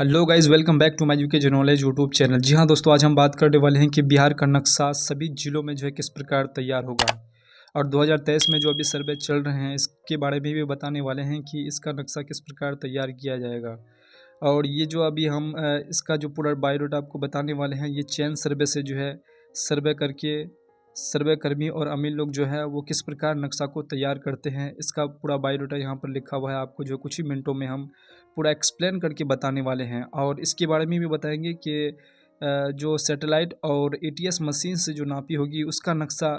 Hello guys, welcome back to my UK जो knowledge YouTube channel. जी हाँ दोस्तों, आज हम बात करने वाले हैं कि बिहार का नक्शा सभी जिलों में जो है किस प्रकार तैयार होगा। और 2023 में जो अभी सर्वे चल रहे हैं इसके बारे में भी बताने वाले हैं कि इसका नक्शा किस प्रकार तैयार किया जाएगा। और ये जो अभी हम इसका जो पूरा बायोडाटा आपको बताने वाले हैं, ये चैन सर्वे से जो है सर्वे करके सर्वे कर्मी और अमीर लोग जो है वो किस प्रकार नक्शा को तैयार करते हैं, इसका पूरा बायोडाटा यहाँ पर लिखा हुआ है। आपको जो कुछ ही मिनटों में हम पूरा एक्सप्लेन करके बताने वाले हैं। और इसके बारे में भी बताएंगे कि जो सैटेलाइट और एटीएस मशीन से जो नापी होगी उसका नक्शा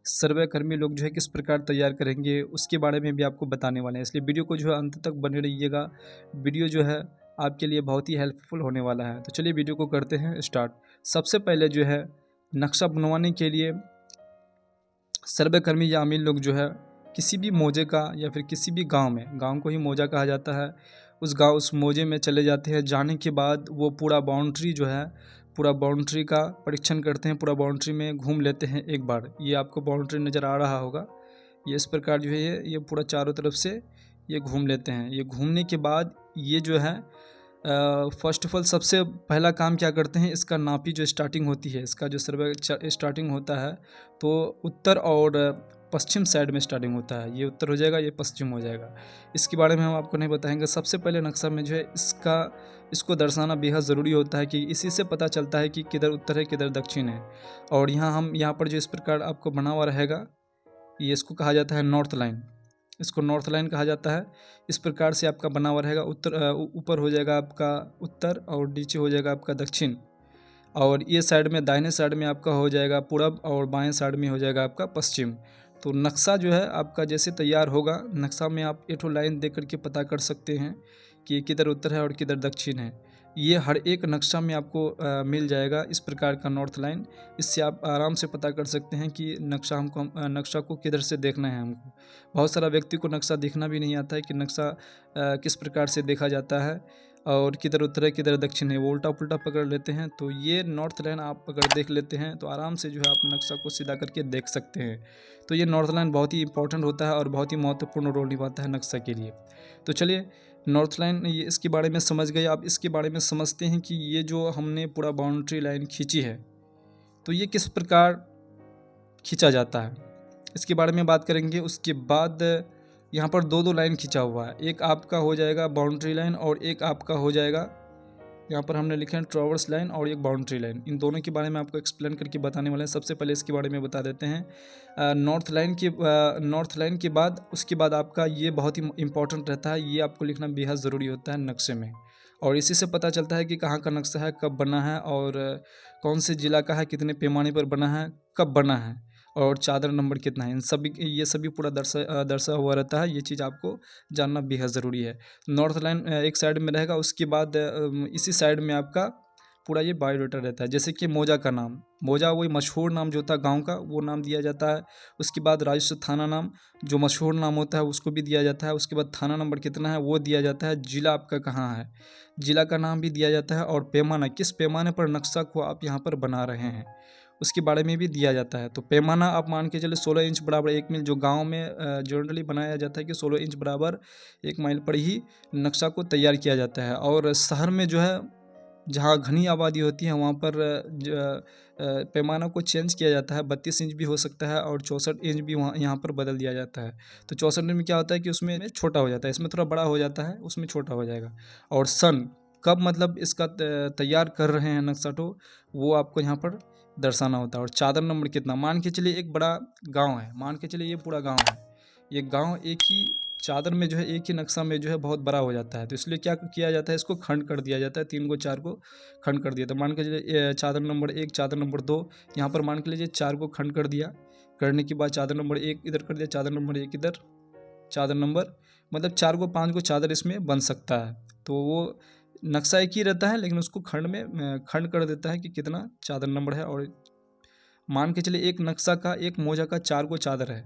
सर्वे कर्मी लोग जो है किस प्रकार तैयार करेंगे, उसके बारे में भी आपको बताने वाले हैं। इसलिए वीडियो को जो है अंत तक बने रहिएगा। वीडियो जो है आपके लिए बहुत ही हेल्पफुल होने वाला है। तो चलिए वीडियो को करते हैं स्टार्ट। सबसे पहले जो है नक्शा बनवाने के लिए सर्वे कर्मी या अमीर लोग जो है किसी भी मौजे का या फिर किसी भी गांव में, गांव को ही मौजा कहा जाता है, उस मौजे में चले जाते हैं। जाने के बाद वो पूरा बाउंड्री जो है, पूरा बाउंड्री का परीक्षण करते हैं, पूरा बाउंड्री में घूम लेते हैं एक बार। ये आपको बाउंड्री नज़र आ रहा होगा, ये इस प्रकार जो है ये पूरा चारों तरफ से ये घूम लेते हैं। ये घूमने के बाद ये जो है फर्स्ट ऑफ ऑल सबसे पहला काम क्या करते हैं, इसका नापी जो स्टार्टिंग होती है, इसका जो सर्वे स्टार्टिंग होता है तो उत्तर और पश्चिम साइड में स्टार्टिंग होता है। ये उत्तर हो जाएगा, ये पश्चिम हो जाएगा। इसके बारे में हम आपको नहीं बताएंगे। सबसे पहले नक्शा में जो है इसको दर्शाना बेहद ज़रूरी होता है कि इसी से पता चलता है कि किधर उत्तर है किधर दक्षिण है। और यहाँ पर जो इस प्रकार आपको बना हुआ रहेगा, ये इसको कहा जाता है नॉर्थ लाइन। इसको नॉर्थ लाइन कहा जाता है। इस प्रकार से आपका बना हुआ रहेगा। ऊपर हो जाएगा आपका उत्तर और नीचे हो जाएगा आपका दक्षिण। और ये साइड में, दाहिने साइड में आपका हो जाएगा पूरब और बाएं साइड में हो जाएगा आपका पश्चिम। तो नक्शा जो है आपका जैसे तैयार होगा, नक्शा में आप एक लाइन देख करके पता कर सकते हैं कि किधर उत्तर है और किधर दक्षिण है। ये हर एक नक्शा में आपको मिल जाएगा इस प्रकार का नॉर्थ लाइन। इससे आप आराम से पता कर सकते हैं कि नक्शा को किधर से देखना है हमको। बहुत सारा व्यक्ति को नक्शा देखना भी नहीं आता है कि नक्शा किस प्रकार से देखा जाता है और किधर उत्तर है किधर दक्षिण है, वो उल्टा पुल्टा पकड़ लेते हैं। तो ये नॉर्थ लाइन आप अगर देख लेते हैं तो आराम से जो है आप नक्शा को सीधा करके देख सकते हैं। तो ये नॉर्थ लाइन बहुत ही इंपॉर्टेंट होता है और बहुत ही महत्वपूर्ण रोल निभाता है नक्शा के लिए। तो चलिए नॉर्थ लाइन ये इसके बारे में समझ गए। आप इसके बारे में समझते हैं कि ये जो हमने पूरा बाउंड्री लाइन खींची है तो ये किस प्रकार खींचा जाता है, इसके बारे में बात करेंगे। उसके बाद यहाँ पर दो लाइन खींचा हुआ है, एक आपका हो जाएगा बाउंड्री लाइन और एक आपका हो जाएगा, यहाँ पर हमने लिखा है ट्रॉवर्स लाइन और एक बाउंड्री लाइन। इन दोनों के बारे में आपको एक्सप्लेन करके बताने वाले हैं। सबसे पहले इसके बारे में बता देते हैं। नॉर्थ लाइन के बाद उसके बाद आपका ये बहुत ही इंपॉर्टेंट रहता है, ये आपको लिखना बेहद ज़रूरी होता है नक्शे में। और इसी से पता चलता है कि कहाँ का नक्शा है, कब बना है और कौन से ज़िला का है, कितने पैमाने पर बना है, कब बना है और चादर नंबर कितना है। ये सभी पूरा दर्शा हुआ रहता है। ये चीज़ आपको जानना बेहद ज़रूरी है। नॉर्थ लाइन एक साइड में रहेगा, उसके बाद इसी साइड में आपका पूरा ये बायोडाटा रहता है। जैसे कि मौजा का नाम, मौजा वही मशहूर नाम जो होता है गांव का, वो नाम दिया जाता है। उसके बाद राजस्व थाना नाम, जो मशहूर नाम होता है उसको भी दिया जाता है। उसके बाद थाना नंबर कितना है वो दिया जाता है। जिला आपका कहाँ है, जिला का नाम भी दिया जाता है। और पैमाना, किस पैमाने पर नक्शा को आप यहाँ पर बना रहे हैं, उसके बारे में भी दिया जाता है। तो पैमाना आप मान के चले 16 इंच बराबर 1 मील, जो गांव में जनरली बनाया जाता है कि 16 इंच बराबर 1 मील पर ही नक्शा को तैयार किया जाता है। और शहर में जो है जहाँ घनी आबादी होती है वहाँ पर पैमाना को चेंज किया जाता है। 32 इंच भी हो सकता है और 64 इंच भी वहाँ यहाँ पर बदल दिया जाता है। तो 64 इंच में क्या होता है कि उसमें छोटा हो जाता है, इसमें थोड़ा बड़ा हो जाता है, उसमें छोटा हो जाएगा। और सन कब मतलब इसका तैयार कर रहे हैं नक्शा, तो वो आपको यहाँ पर दर्शाना होता है। और चादर नंबर कितना, मान के चलिए एक बड़ा गांव है, मान के चलिए ये पूरा गांव है, ये गांव एक ही चादर में जो है, एक ही नक्शा में जो है बहुत बड़ा हो जाता है। तो इसलिए क्या किया जाता है, इसको खंड कर दिया जाता है, 3 को 4 को खंड कर दिया। तो मान के चलिए चादर नंबर 1, चादर नंबर 2, यहाँ पर मान के लीजिए 4 को खंड कर दिया। करने के बाद चादर नंबर 1 इधर कर दिया, चादर नंबर 1 इधर, चादर नंबर मतलब 4 को 5 को चादर इसमें बन सकता है। तो वो नक्शा एक ही रहता है लेकिन उसको खंड कर देता है कि कितना चादर नंबर है। और मान के चलिए एक नक्शा का, एक मौजा का 4 को चादर है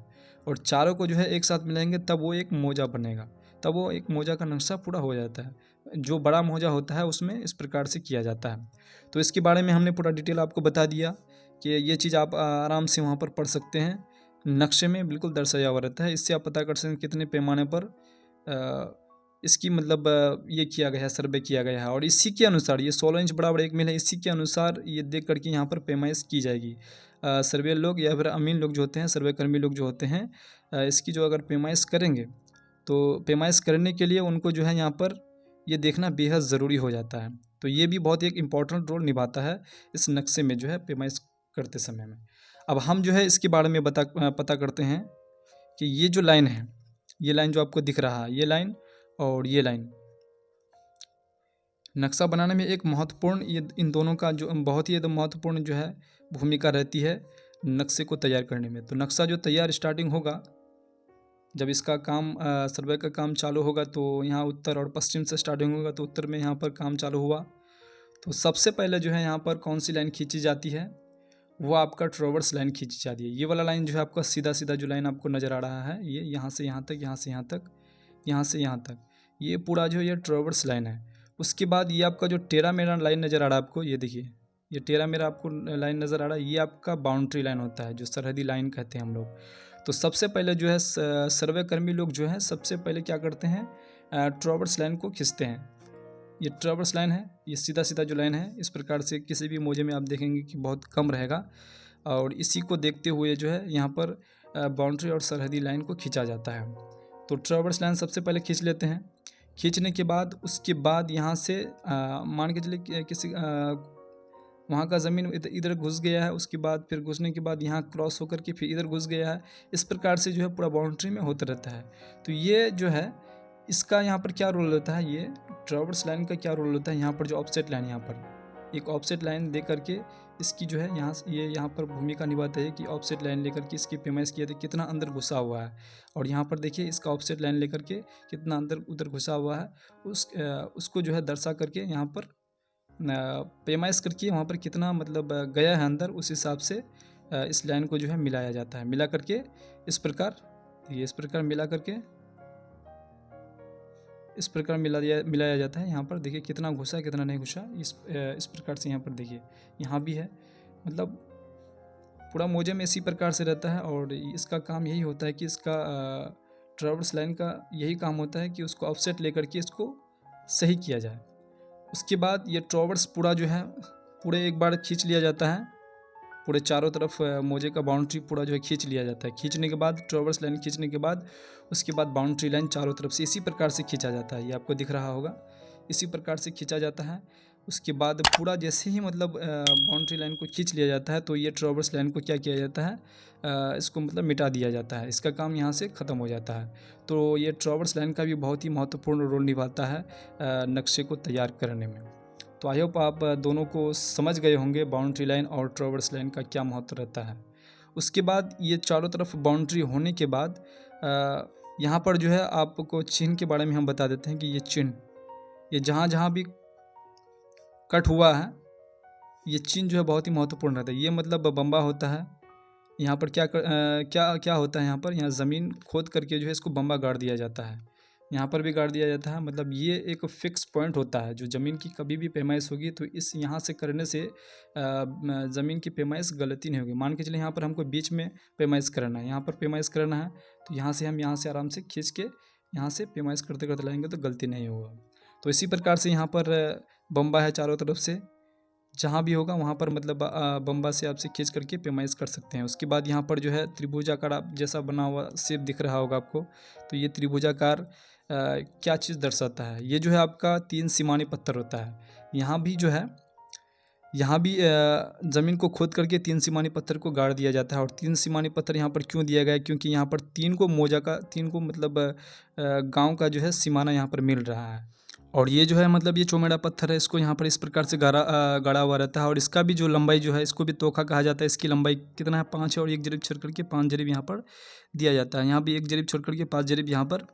और चारों को जो है एक साथ मिलाएंगे तब वो एक मौजा बनेगा, तब वो एक मौजा का नक्शा पूरा हो जाता है। जो बड़ा मौजा होता है उसमें इस प्रकार से किया जाता है। तो इसके बारे में हमने पूरा डिटेल आपको बता दिया कि ये चीज़ आप आराम से वहाँ पर पढ़ सकते हैं। नक्शे में बिल्कुल दर्शाया हुआ रहता है, इससे आप पता कर सकते हैं कितने पैमाने पर इसकी मतलब ये किया गया है, सर्वे किया गया है। और इसी के अनुसार ये 16 इंच बड़ा एक मिल है, इसी के अनुसार ये देख करके यहाँ पर पैमाइश की जाएगी। सर्वे लोग या फिर अमीन लोग जो होते हैं, सर्वे कर्मी लोग जो होते हैं, इसकी जो अगर पैमाइश करेंगे तो पैमाइश करने के लिए उनको जो है यहाँ पर ये देखना बेहद ज़रूरी हो जाता है। तो ये भी बहुत एक इम्पॉर्टेंट रोल निभाता है इस नक्शे में जो है पैमाइश करते समय में। अब हम जो है इसके बारे में पता करते हैं कि ये जो लाइन है, ये लाइन जो आपको दिख रहा है, ये लाइन और ये लाइन नक्शा बनाने में एक महत्वपूर्ण, ये इन दोनों का जो बहुत ही एकदम महत्वपूर्ण जो है भूमिका रहती है नक्शे को तैयार करने में। तो नक्शा जो तैयार स्टार्टिंग होगा, जब इसका काम सर्वे का काम चालू होगा तो यहाँ उत्तर और पश्चिम से स्टार्टिंग होगा, तो उत्तर में यहाँ पर काम चालू हुआ तो सबसे पहले जो है यहाँ पर कौन सी लाइन खींची जाती है, वो आपका ट्रैवर्स लाइन खींची जाती है। ये वाला लाइन जो है आपका सीधा सीधा जो लाइन आपको नज़र आ रहा है, ये यहाँ से यहाँ तक, यहाँ से यहाँ तक, यहाँ से यहाँ तक, ये पूरा जो ये ट्रैवर्स लाइन है। उसके बाद ये आपका जो टेढ़ा मेढ़ा लाइन नज़र आ रहा है आपको, ये देखिए ये टेढ़ा मेढ़ा आपको लाइन नज़र आ रहा है, ये आपका बाउंड्री लाइन होता है, जो सरहदी लाइन कहते हैं हम लोग। तो सबसे पहले जो है सर्वे कर्मी लोग जो है सबसे पहले क्या करते हैं, ट्रैवर्स लाइन को खींचते हैं। ये ट्रैवर्स लाइन है, ये सीधा सीधा जो लाइन है, इस प्रकार से किसी भी मोजे में आप देखेंगे कि बहुत कम रहेगा। और इसी को देखते हुए जो है यहाँ पर बाउंड्री और सरहदी लाइन को खींचा जाता है। तो ट्रैवर्स लाइन सबसे पहले खींच लेते हैं। खींचने के बाद उसके बाद यहाँ से मान के चलिए किसी वहाँ का ज़मीन इधर घुस गया है, उसके बाद फिर घुसने के बाद यहाँ क्रॉस होकर के फिर इधर घुस गया है, इस प्रकार से जो है पूरा बाउंड्री में होता रहता है। तो ये जो है इसका यहाँ पर क्या रोल होता है, ये ट्रैवर्स लाइन का क्या रोल होता है, यहाँ पर जो ऑफसेट लाइन, यहाँ पर एक ऑफसेट लाइन दे करके इसकी जो है यहाँ पर भूमिका निभाता है कि ऑफसेट लाइन लेकर के इसकी पैमाइश किया था कितना अंदर घुसा हुआ है। और यहाँ पर देखिए इसका ऑफसेट लाइन लेकर के कितना अंदर उधर घुसा हुआ है, उसको जो है दर्शा करके यहाँ पर पैमाइश करके वहाँ पर कितना मतलब गया है अंदर, उस हिसाब से इस लाइन को जो है मिलाया जाता है। मिला करके इस प्रकार मिलाया जाता है। यहाँ पर देखिए कितना घुसा कितना नहीं घुसा, इस प्रकार से यहाँ पर देखिए यहाँ भी है, मतलब पूरा मोजे में इसी प्रकार से रहता है। और इसका काम यही होता है कि इसका ट्रैवर्स लाइन का यही काम होता है कि उसको ऑफसेट लेकर के इसको सही किया जाए। उसके बाद ये ट्रैवर्स पूरा जो है पूरे एक बार खींच लिया जाता है, पूरे चारों तरफ मोजे का बाउंड्री पूरा जो है खींच लिया जाता है। खींचने के बाद ट्रैवर्स लाइन खींचने के बाद उसके बाद बाउंड्री लाइन चारों तरफ से इसी प्रकार से खींचा जाता है, ये आपको दिख रहा होगा, इसी प्रकार से खींचा जाता है। उसके बाद पूरा जैसे ही मतलब बाउंड्री लाइन को खींच लिया जाता है तो ये ट्रैवर्स लाइन को क्या किया जाता है, इसको मतलब मिटा दिया जाता है, इसका काम यहाँ से ख़त्म हो जाता है। तो ये ट्रैवर्स लाइन का भी बहुत ही महत्वपूर्ण रोल निभाता है नक्शे को तैयार करने में। तो आई होप आप दोनों को समझ गए होंगे बाउंड्री लाइन और ट्रैवर्स लाइन का क्या महत्व रहता है। उसके बाद ये चारों तरफ बाउंड्री होने के बाद यहाँ पर जो है आपको चिन्ह के बारे में हम बता देते हैं कि ये चिन्ह, ये जहाँ जहाँ भी कट हुआ है ये चिन्ह जो है बहुत ही महत्वपूर्ण रहता है। ये मतलब बम्बा होता है, यहाँ पर क्या होता है, यहाँ ज़मीन खोद करके जो है इसको बम्बा गाड़ दिया जाता है, यहाँ पर भी गाड़ दिया जाता है। मतलब ये एक फिक्स पॉइंट होता है, जो ज़मीन की कभी भी पैमाइश होगी तो इस यहाँ से करने से ज़मीन की पैमाइश गलती नहीं होगी। मान के चलिए यहाँ पर हमको बीच में पैमाइश करना है, यहाँ पर पैमाइश करना है, तो यहाँ से हम यहाँ से आराम से खींच के यहाँ से पैमाइश करते करते लाएंगे तो गलती नहीं होगा। तो इसी प्रकार से यहाँ पर बम्बा है चारों तरफ से, जहाँ भी होगा वहाँ पर मतलब बम्बा से आपसे खींच करके पैमाइश कर सकते हैं। उसके बाद यहाँ पर जो है त्रिभुजाकार जैसा बना हुआ शेप दिख रहा होगा आपको, तो ये त्रिभुजाकार क्या चीज़ दर्शाता है, ये जो है आपका 3 सीमानी पत्थर होता है। यहाँ भी जो है यहाँ भी ज़मीन को खोद करके 3 सीमानी पत्थर को गाड़ दिया जाता है। और 3 सीमानी पत्थर यहाँ पर क्यों दिया गया है, क्योंकि यहाँ पर 3 को मतलब गाँव का जो है सीमाना यहाँ पर मिल रहा है। और ये जो है मतलब ये चौमेरा पत्थर है, इसको यहाँ पर इस प्रकार से गाड़ा हुआ रहता है। और इसका भी जो लंबाई जो है, इसको भी तोखा कहा जाता है। इसकी लंबाई कितना है, 5 है, और 1 जरीब छोड़ करके 5 जरीब यहाँ पर दिया जाता है। यहाँ भी 1 जरीब छोड़ करके 5 जरीब यहाँ पर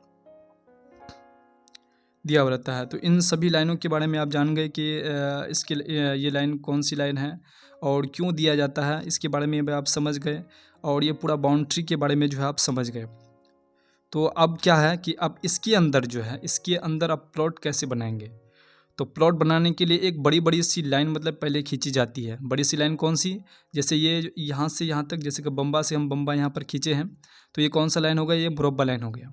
दिया हुआ रहता है। तो इन सभी लाइनों के बारे में आप जान गए कि इसके ये लाइन कौन सी लाइन है और क्यों दिया जाता है, इसके बारे में आप समझ गए। और ये पूरा बाउंड्री के बारे में जो है आप समझ गए। तो अब क्या है कि अब इसके अंदर जो है, इसके अंदर आप प्लॉट कैसे बनाएंगे। तो प्लॉट बनाने के लिए एक बड़ी सी लाइन मतलब पहले खींची जाती है। बड़ी सी लाइन कौन सी, जैसे ये यहाँ से यहाँ तक, जैसे कि बम्बा से हम बम्बा यहाँ पर खींचे हैं, तो ये कौन सा लाइन होगा, ये मुरब्बा लाइन हो गया।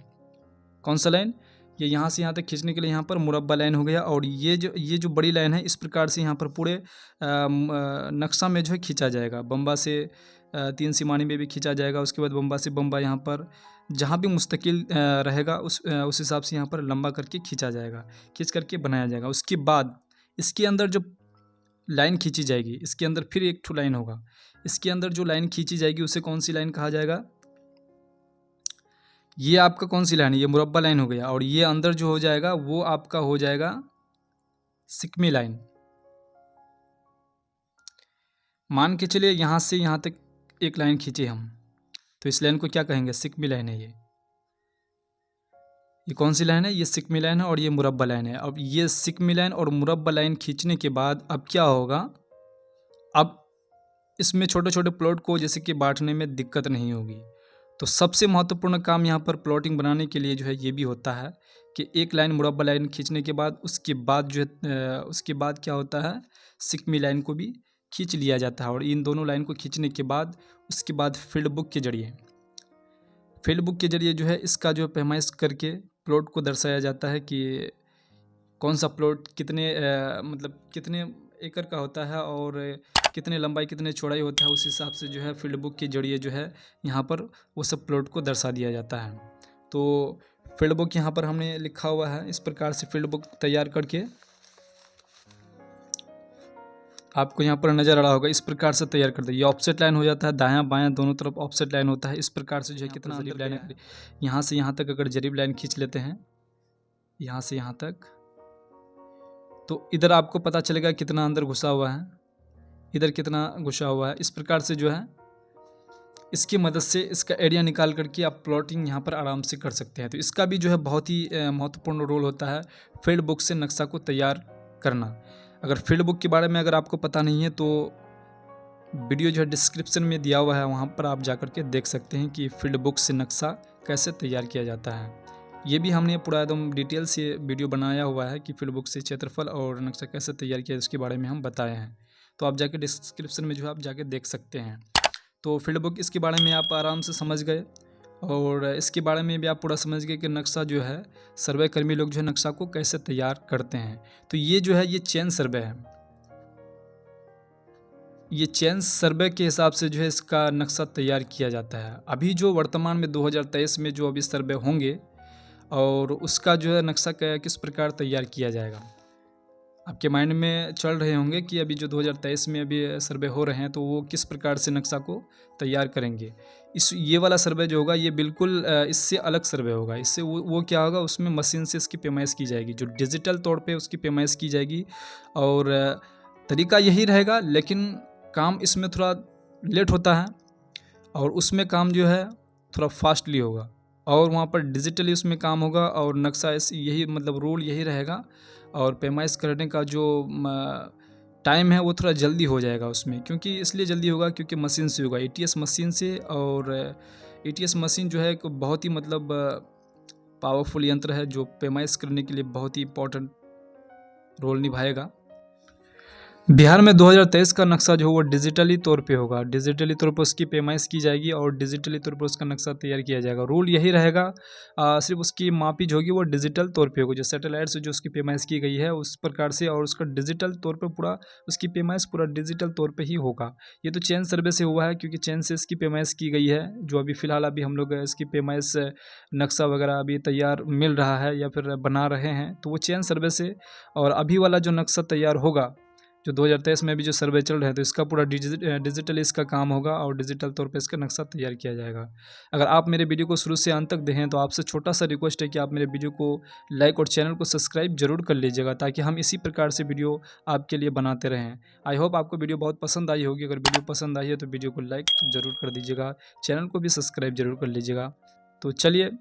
कौन सा लाइन, ये यहाँ से यहाँ तक खींचने के लिए यहाँ पर मुरब्बा लाइन हो गया। और ये जो बड़ी लाइन है इस प्रकार से यहाँ पर पूरे नक्शा में जो है खींचा जाएगा। बम्बा से 3 सिमानी में भी खींचा जाएगा। उसके बाद बम्बा से बम्बा यहाँ पर जहाँ भी मुस्तकिल रहेगा उस हिसाब से यहाँ पर लंबा करके खींचा जाएगा, खींच करके बनाया जाएगा। उसके बाद इसके अंदर जो लाइन खींची जाएगी, इसके अंदर फिर एक ठो लाइन होगा। इसके अंदर जो लाइन खींची जाएगी उसे कौन सी लाइन कहा जाएगा? ये आपका कौन सी लाइन है? ये मुरब्बा लाइन हो गया। और ये अंदर जो हो जाएगा वो आपका हो जाएगा सिकमी लाइन। मान के चलिए यहाँ से यहाँ तक एक लाइन खींचे हम, तो इस लाइन को क्या कहेंगे? सिकमी लाइन है। ये कौन सी लाइन है? ये सिकमी लाइन है और ये मुरब्बा लाइन है। अब ये सिकमी लाइन और मुरब्बा लाइन खींचने के बाद अब क्या होगा? अब इसमें छोटे छोटे प्लॉट को जैसे कि बांटने में दिक्कत नहीं होगी। तो सबसे महत्वपूर्ण काम यहाँ पर प्लॉटिंग बनाने के लिए जो है ये भी होता है कि एक लाइन मुरब्बा लाइन खींचने के बाद उसके बाद जो है उसके बाद क्या होता है? सिकमी लाइन को भी खींच लिया जाता है। और इन दोनों लाइन को खींचने के बाद उसके बाद फील्ड बुक के जरिए जो है इसका जो पैमाइश करके प्लॉट को दर्शाया जाता है कि कौन सा प्लॉट कितने मतलब कितने एकड़ का होता है और कितने लंबाई कितने चौड़ाई होता है। उस हिसाब से जो है फील्ड बुक के जरिए जो है यहाँ पर वो सब प्लॉट को दर्शा दिया जाता है। तो फील्ड बुक यहाँ पर हमने लिखा हुआ है। इस प्रकार से फील्ड बुक तैयार करके आपको यहाँ पर नज़र आ रहा होगा। इस प्रकार से तैयार करते हैं। ये ऑफसेट लाइन हो जाता है, दायां बायां दोनों तरफ ऑफसेट लाइन होता है। इस प्रकार से जो है कितना जरीब लाइन है, यहाँ से यहाँ तक अगर जरीब लाइन खींच लेते हैं यहाँ से यहाँ तक, तो इधर आपको पता चलेगा कितना अंदर घुसा हुआ है, इधर कितना घुसा हुआ है। इस प्रकार से जो है इसकी मदद से इसका एरिया निकाल करके आप प्लॉटिंग यहाँ पर आराम से कर सकते हैं। तो इसका भी जो है बहुत ही महत्वपूर्ण रोल होता है फील्ड बुक से नक्शा को तैयार करना। अगर फील्ड बुक के बारे में अगर आपको पता नहीं है तो वीडियो जो है डिस्क्रिप्शन में दिया हुआ है, वहाँ पर आप जा कर के देख सकते हैं कि फील्ड बुक से नक्शा कैसे तैयार किया जाता है। ये भी हमने पूरा एकदम डिटेल से वीडियो बनाया हुआ है कि फील्ड बुक से क्षेत्रफल और नक्शा कैसे तैयार किया उसके बारे में हम बताए हैं। तो आप जाके डिस्क्रिप्शन में जो है आप जाके देख सकते हैं। तो फील्ड बुक इसके बारे में आप आराम से समझ गए और इसके बारे में भी आप पूरा समझ गए कि नक्शा जो है सर्वे कर्मी लोग जो है नक्शा को कैसे तैयार करते हैं। तो ये जो है ये चेन सर्वे है। ये चेन सर्वे के हिसाब से जो है इसका नक्शा तैयार किया जाता है। अभी जो वर्तमान में 2023 में जो अभी सर्वे होंगे और उसका जो है नक्शा किस प्रकार तैयार किया जाएगा, आपके माइंड में चल रहे होंगे कि अभी जो 2023 में अभी सर्वे हो रहे हैं तो वो किस प्रकार से नक्शा को तैयार करेंगे। ये वाला सर्वे जो होगा ये बिल्कुल इससे अलग सर्वे होगा। इससे वो क्या होगा, उसमें मशीन से इसकी पैमाइश की जाएगी, जो डिजिटल तौर पे उसकी पैमाइश की जाएगी। और तरीका यही रहेगा, लेकिन काम इसमें थोड़ा लेट होता है और उसमें काम जो है थोड़ा फास्टली होगा और वहाँ पर डिजिटली उसमें काम होगा और नक्शा यही मतलब रूल यही रहेगा। और पैमाइश करने का जो टाइम है वो थोड़ा जल्दी हो जाएगा उसमें, क्योंकि इसलिए जल्दी होगा क्योंकि मशीन से होगा, एटीएस मशीन से। और एटीएस मशीन जो है एक बहुत ही मतलब पावरफुल यंत्र है जो पैमाइश करने के लिए बहुत ही इम्पोर्टेंट रोल निभाएगा। बिहार में 2023 का नक्शा जो वो डिजिटली तौर पे होगा, डिजिटली तौर पर उसकी पैमाइश की जाएगी और डिजिटली तौर पर उसका नक्शा तैयार किया जाएगा। रूल यही रहेगा, सिर्फ उसकी मापी जो होगी वो डिजिटल तौर पे होगी, जो सैटेलाइट से जो उसकी पैमाइश की गई है उस प्रकार से, और उसका डिजिटल तौर पर पूरा उसकी पैमाइश पूरा डिजिटल तौर पर ही होगा। ये तो चेन सर्वे से हुआ है क्योंकि चेन से इसकी पैमाइश की गई है। जो अभी फ़िलहाल अभी हम लोग इसकी पैमाइश नक्शा वगैरह अभी तैयार मिल रहा है या फिर बना रहे हैं, तो वो चेन सर्वे से। और अभी वाला जो नक्शा तैयार होगा जो 2023 में भी जो सर्वे चल रहे हैं तो इसका पूरा डिजिटल इसका काम होगा और डिजिटल तौर पे इसका नक्शा तैयार किया जाएगा। अगर आप मेरे वीडियो को शुरू से अंत तक देखें तो आपसे छोटा सा रिक्वेस्ट है कि आप मेरे वीडियो को लाइक और चैनल को सब्सक्राइब जरूर कर लीजिएगा, ताकि हम इसी प्रकार से वीडियो आपके लिए बनाते रहें। आई होप आपको वीडियो बहुत पसंद आई होगी। अगर वीडियो पसंद आई है तो वीडियो को लाइक ज़रूर कर दीजिएगा, चैनल को भी सब्सक्राइब जरूर कर लीजिएगा। तो चलिए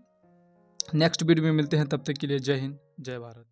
नेक्स्ट वीडियो में मिलते हैं, तब तक के लिए जय हिंद, जय भारत।